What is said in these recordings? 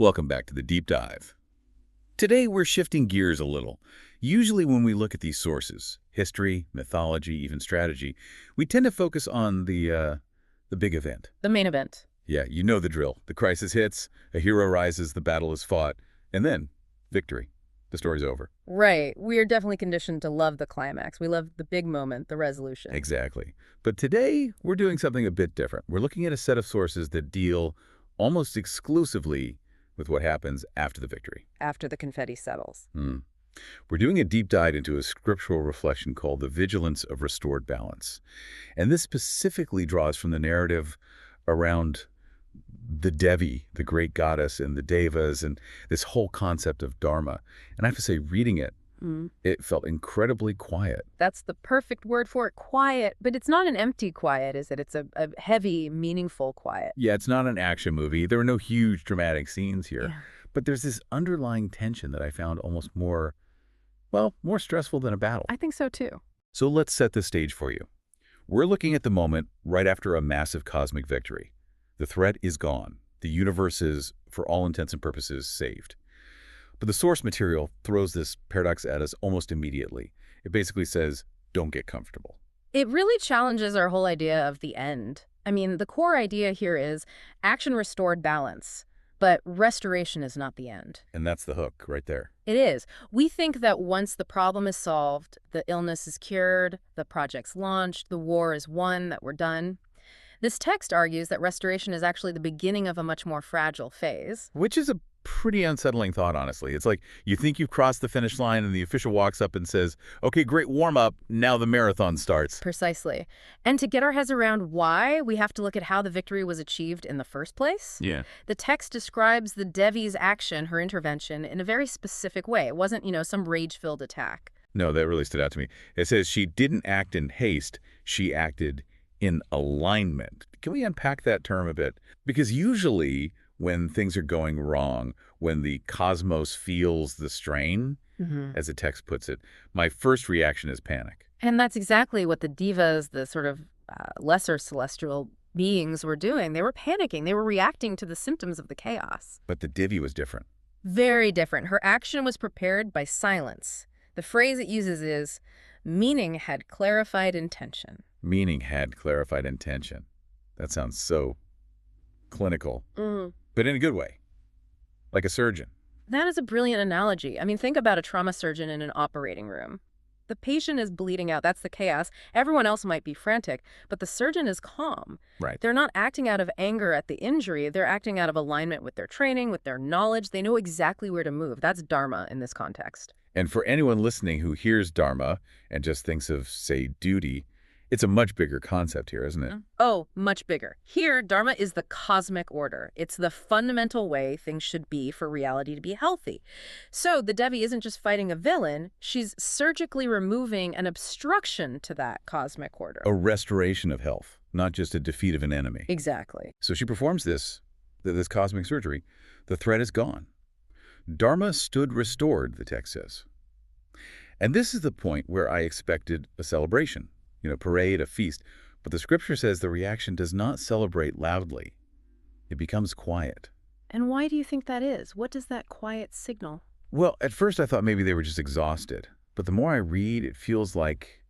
Welcome back to the Deep Dive. Today we're shifting gears a little. Usually when we look at these sources, history, mythology, even strategy, we tend to focus on the big event. The main event. Yeah, you know the drill. The crisis hits, a hero rises, the battle is fought, and then victory. The story's over. Right. We are definitely conditioned to love the climax. We love the big moment, the resolution. Exactly. But today we're doing something a bit different. We're looking at a set of sources that deal almost exclusively with what happens after the victory. After the confetti settles. We're doing a deep dive into a scriptural reflection called the vigilance of restored balance. And this specifically draws from the narrative around the Devi, the great goddess, and the Devas, and this whole concept of Dharma. And I have to say, reading it, it felt incredibly quiet. That's the perfect word for it, quiet. But it's not an empty quiet, is it? It's a heavy, meaningful quiet. Yeah, it's not an action movie. There are no huge dramatic scenes here. Yeah. But there's this underlying tension that I found almost more stressful than a battle. I think so, too. So let's set the stage for you. We're looking at the moment right after a massive cosmic victory. The threat is gone. The universe is, for all intents and purposes, saved. But the source material throws this paradox at us almost immediately. It basically says, don't get comfortable. It really challenges our whole idea of the end. I mean, the core idea here is action restored balance, but restoration is not the end. And that's the hook right there. It is. We think that once the problem is solved, the illness is cured, the project's launched, the war is won, that we're done. This text argues that restoration is actually the beginning of a much more fragile phase. Which is a pretty unsettling thought, honestly. It's like you think you've crossed the finish line and the official walks up and says, okay, great warm-up, now the marathon starts. Precisely. And to get our heads around why, we have to look at how the victory was achieved in the first place. Yeah. The text describes the Devi's action, her intervention, in a very specific way. It wasn't, some rage-filled attack. No, that really stood out to me. It says she didn't act in haste, she acted in alignment. Can we unpack that term a bit? Because usually when things are going wrong, when the cosmos feels the strain, as the text puts it, my first reaction is panic. And that's exactly what the divas, the sort of lesser celestial beings, were doing. They were panicking. They were reacting to the symptoms of the chaos. But the Devi was different. Very different. Her action was prepared by silence. The phrase it uses is, meaning had clarified intention. Meaning had clarified intention. That sounds so clinical, but in a good way, like a surgeon. That is a brilliant analogy. I mean, think about a trauma surgeon in an operating room. The patient is bleeding out. That's the chaos. Everyone else might be frantic, but the surgeon is calm. Right. They're not acting out of anger at the injury. They're acting out of alignment with their training, with their knowledge. They know exactly where to move. That's Dharma in this context. And for anyone listening who hears Dharma and just thinks of, say, duty, it's a much bigger concept here, isn't it? Oh, much bigger. Here, Dharma is the cosmic order. It's the fundamental way things should be for reality to be healthy. So the Devi isn't just fighting a villain, she's surgically removing an obstruction to that cosmic order. A restoration of health, not just a defeat of an enemy. Exactly. So she performs this cosmic surgery. The threat is gone. Dharma stood restored, the text says. And this is the point where I expected a celebration. Parade, a feast. But the scripture says the reaction does not celebrate loudly. It becomes quiet. And why do you think that is? What does that quiet signal? Well, at first I thought maybe they were just exhausted. But the more I read, it feels like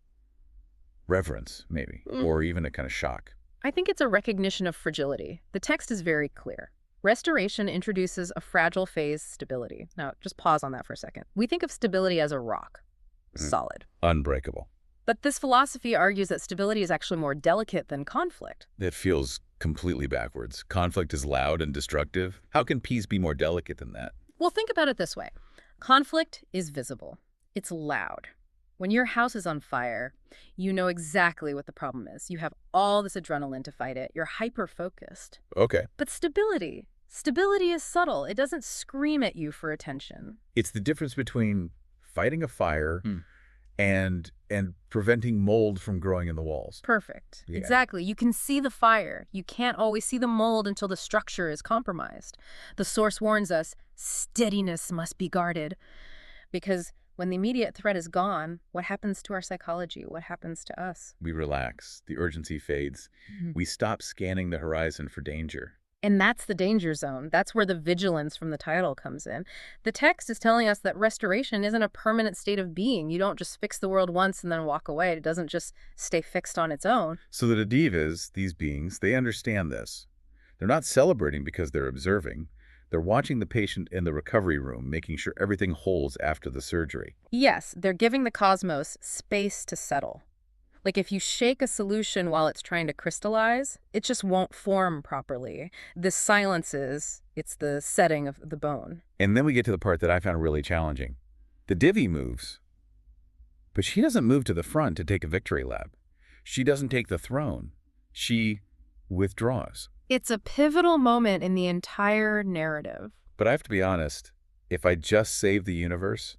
reverence, maybe, or even a kind of shock. I think it's a recognition of fragility. The text is very clear. Restoration introduces a fragile phase, stability. Now, just pause on that for a second. We think of stability as a rock. Solid. Unbreakable. But this philosophy argues that stability is actually more delicate than conflict. It feels completely backwards. Conflict is loud and destructive. How can peace be more delicate than that? Well, think about it this way. Conflict is visible. It's loud. When your house is on fire, you know exactly what the problem is. You have all this adrenaline to fight it. You're hyper-focused. Okay. But stability is subtle. It doesn't scream at you for attention. It's the difference between fighting a fire and preventing mold from growing in the walls. Perfect. Yeah. Exactly. You can see the fire. You can't always see the mold until the structure is compromised. The source warns us, steadiness must be guarded. Because when the immediate threat is gone, what happens to our psychology? What happens to us? We relax. The urgency fades. We stop scanning the horizon for danger. And that's the danger zone. That's where the vigilance from the title comes in. The text is telling us that restoration isn't a permanent state of being. You don't just fix the world once and then walk away. It doesn't just stay fixed on its own. So the Devas, these beings, they understand this. They're not celebrating because they're observing. They're watching the patient in the recovery room, making sure everything holds after the surgery. Yes, they're giving the cosmos space to settle. Like if you shake a solution while it's trying to crystallize, it just won't form properly. This silences, it's the setting of the bone. And then we get to the part that I found really challenging. The Divi moves, but she doesn't move to the front to take a victory lap. She doesn't take the throne. She withdraws. It's a pivotal moment in the entire narrative. But I have to be honest, if I just saved the universe,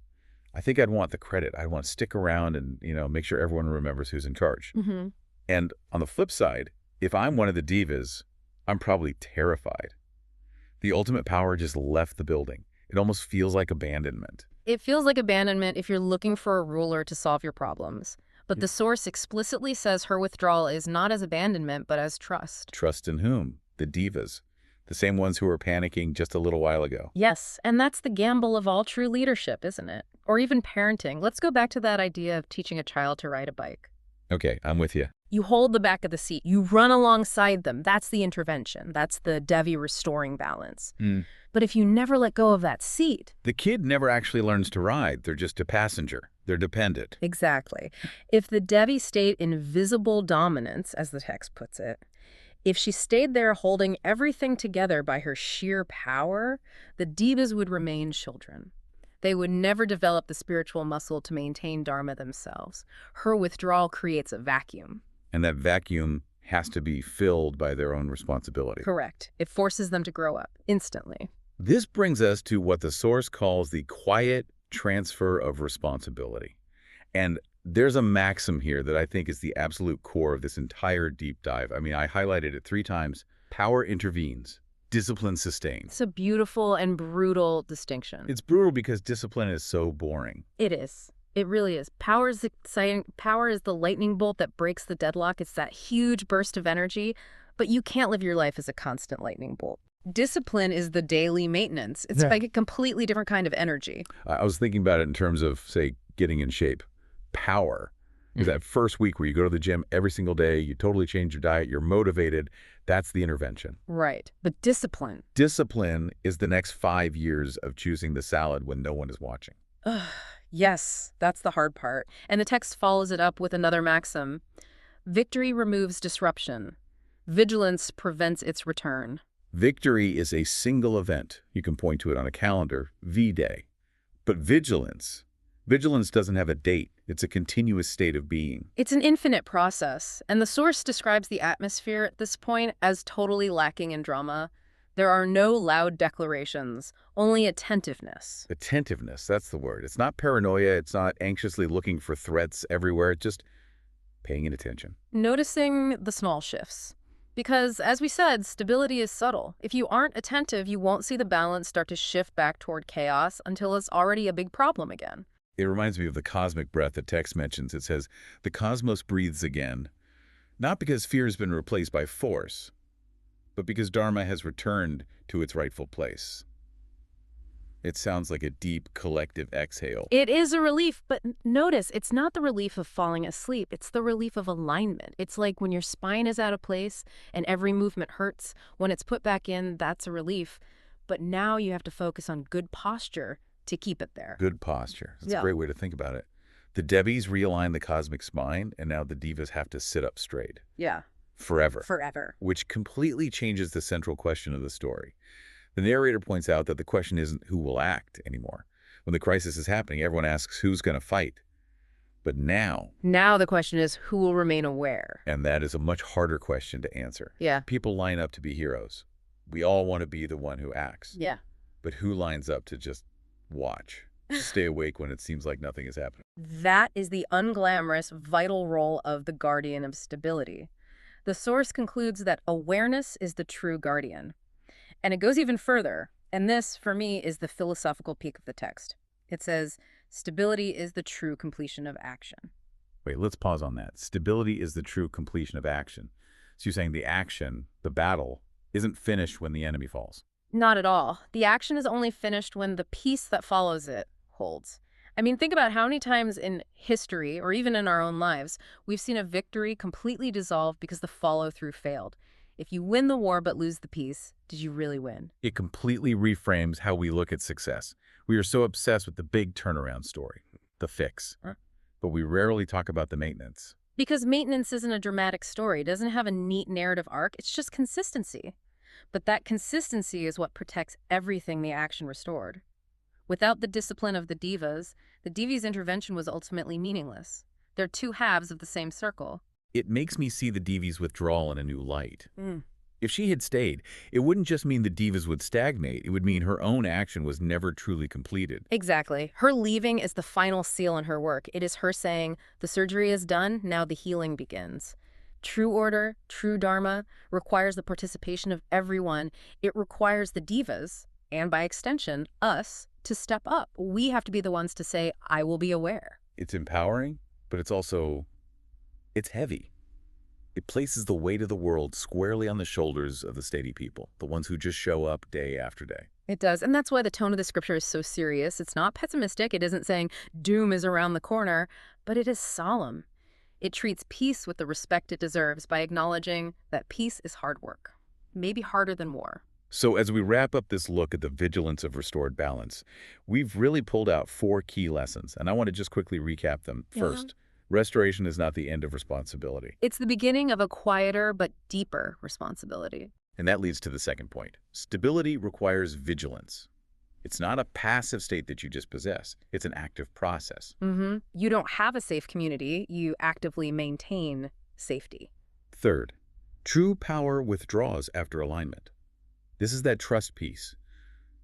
I think I'd want the credit. I'd want to stick around and, make sure everyone remembers who's in charge. Mm-hmm. And on the flip side, if I'm one of the divas, I'm probably terrified. The ultimate power just left the building. It almost feels like abandonment. It feels like abandonment if you're looking for a ruler to solve your problems. But the source explicitly says her withdrawal is not as abandonment, but as trust. Trust in whom? The divas. The same ones who were panicking just a little while ago. Yes, and that's the gamble of all true leadership, isn't it? Or even parenting. Let's go back to that idea of teaching a child to ride a bike. Okay, I'm with you. You hold the back of the seat. You run alongside them. That's the intervention. That's the Devi restoring balance. But if you never let go of that seat... The kid never actually learns to ride. They're just a passenger. They're dependent. Exactly. If the Devi stayed in visible dominance, as the text puts it, if she stayed there holding everything together by her sheer power, the Devas would remain children. They would never develop the spiritual muscle to maintain Dharma themselves. Her withdrawal creates a vacuum. And that vacuum has to be filled by their own responsibility. Correct. It forces them to grow up instantly. This brings us to what the source calls the quiet transfer of responsibility. And there's a maxim here that I think is the absolute core of this entire deep dive. I mean, I highlighted it 3 times. Power intervenes. Discipline sustains. It's a beautiful and brutal distinction. It's brutal because discipline is so boring. It is. It really is. Power is exciting. Power is the lightning bolt that breaks the deadlock. It's that huge burst of energy, but you can't live your life as a constant lightning bolt. Discipline is the daily maintenance. It's like a completely different kind of energy. I was thinking about it in terms of, say, getting in shape. Power is that first week where you go to the gym every single day, you totally change your diet, you're motivated. That's the intervention. Right. But discipline. Discipline is the next 5 years of choosing the salad when no one is watching. Yes, that's the hard part. And the text follows it up with another maxim. Victory removes disruption. Vigilance prevents its return. Victory is a single event. You can point to it on a calendar, V-Day. But vigilance doesn't have a date. It's a continuous state of being. It's an infinite process, and the source describes the atmosphere at this point as totally lacking in drama. There are no loud declarations, only attentiveness. Attentiveness, that's the word. It's not paranoia. It's not anxiously looking for threats everywhere. It's just paying attention. Noticing the small shifts. Because, as we said, stability is subtle. If you aren't attentive, you won't see the balance start to shift back toward chaos until it's already a big problem again. It reminds me of the cosmic breath that text mentions. It says, the cosmos breathes again, not because fear has been replaced by force, but because Dharma has returned to its rightful place. It sounds like a deep, collective exhale. It is a relief, but notice, it's not the relief of falling asleep. It's the relief of alignment. It's like when your spine is out of place and every movement hurts. When it's put back in, that's a relief. But now you have to focus on good posture to keep it there. Good posture. That's a great way to think about it. The Devis realign the cosmic spine, and now the Devas have to sit up straight. Yeah. Forever. Forever. Which completely changes the central question of the story. The narrator points out that the question isn't who will act anymore. When the crisis is happening, everyone asks who's going to fight. But now the question is who will remain aware? And that is a much harder question to answer. Yeah. People line up to be heroes. We all want to be the one who acts. Yeah. But who lines up to just watch? Stay awake when it seems like nothing is happening. That is the unglamorous, vital role of the guardian of stability. The source concludes that awareness is the true guardian. And it goes even further, and this, for me, is the philosophical peak of the text. It says, stability is the true completion of action. Wait, let's pause on that. Stability is the true completion of action. So you're saying the action, the battle, isn't finished when the enemy falls. Not at all. The action is only finished when the peace that follows it holds. I mean, think about how many times in history, or even in our own lives, we've seen a victory completely dissolve because the follow-through failed. If you win the war but lose the peace, did you really win? It completely reframes how we look at success. We are so obsessed with the big turnaround story, the fix, but we rarely talk about the maintenance. Because maintenance isn't a dramatic story, it doesn't have a neat narrative arc, it's just consistency. But that consistency is what protects everything the action restored. Without the discipline of the Devi's intervention was ultimately meaningless. They're two halves of the same circle. It makes me see the Devi's withdrawal in a new light. Mm. If she had stayed, it wouldn't just mean the Divas would stagnate, it would mean her own action was never truly completed. Exactly. Her leaving is the final seal on her work. It is her saying, the surgery is done, now the healing begins. True order, true dharma, requires the participation of everyone. It requires the Divas, and by extension, us, to step up. We have to be the ones to say, I will be aware. It's empowering, but it's heavy. It places the weight of the world squarely on the shoulders of the steady people, the ones who just show up day after day. It does, and that's why the tone of the scripture is so serious. It's not pessimistic. It isn't saying doom is around the corner, but it is solemn. It treats peace with the respect it deserves by acknowledging that peace is hard work, maybe harder than war. So as we wrap up this look at the vigilance of restored balance, we've really pulled out 4 key lessons, and I want to just quickly recap them. First, restoration is not the end of responsibility. It's the beginning of a quieter but deeper responsibility. And that leads to the second point. Stability requires vigilance. It's not a passive state that you just possess. It's an active process. You don't have a safe community. You actively maintain safety. Third, true power withdraws after alignment. This is that trust piece.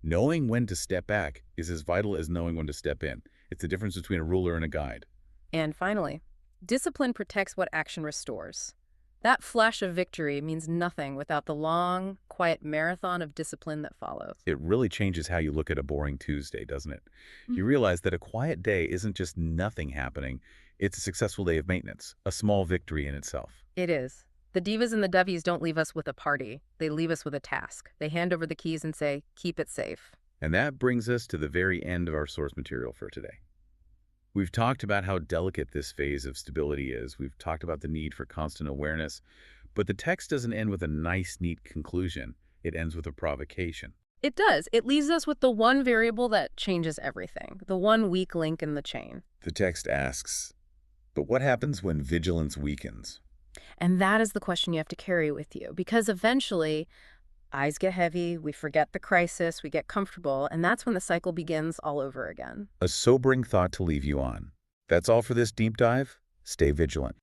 Knowing when to step back is as vital as knowing when to step in. It's the difference between a ruler and a guide. And finally, discipline protects what action restores. That flash of victory means nothing without the long, quiet marathon of discipline that follows. It really changes how you look at a boring Tuesday, doesn't it? You realize that a quiet day isn't just nothing happening. It's a successful day of maintenance, a small victory in itself. It is. The Divas and the Devis don't leave us with a party. They leave us with a task. They hand over the keys and say, keep it safe. And that brings us to the very end of our source material for today. We've talked about how delicate this phase of stability is. We've talked about the need for constant awareness. But the text doesn't end with a nice, neat conclusion. It ends with a provocation. It does. It leaves us with the one variable that changes everything, the one weak link in the chain. The text asks, but what happens when vigilance weakens? And that is the question you have to carry with you, because eventually eyes get heavy, we forget the crisis, we get comfortable, and that's when the cycle begins all over again. A sobering thought to leave you on. That's all for this deep dive. Stay vigilant.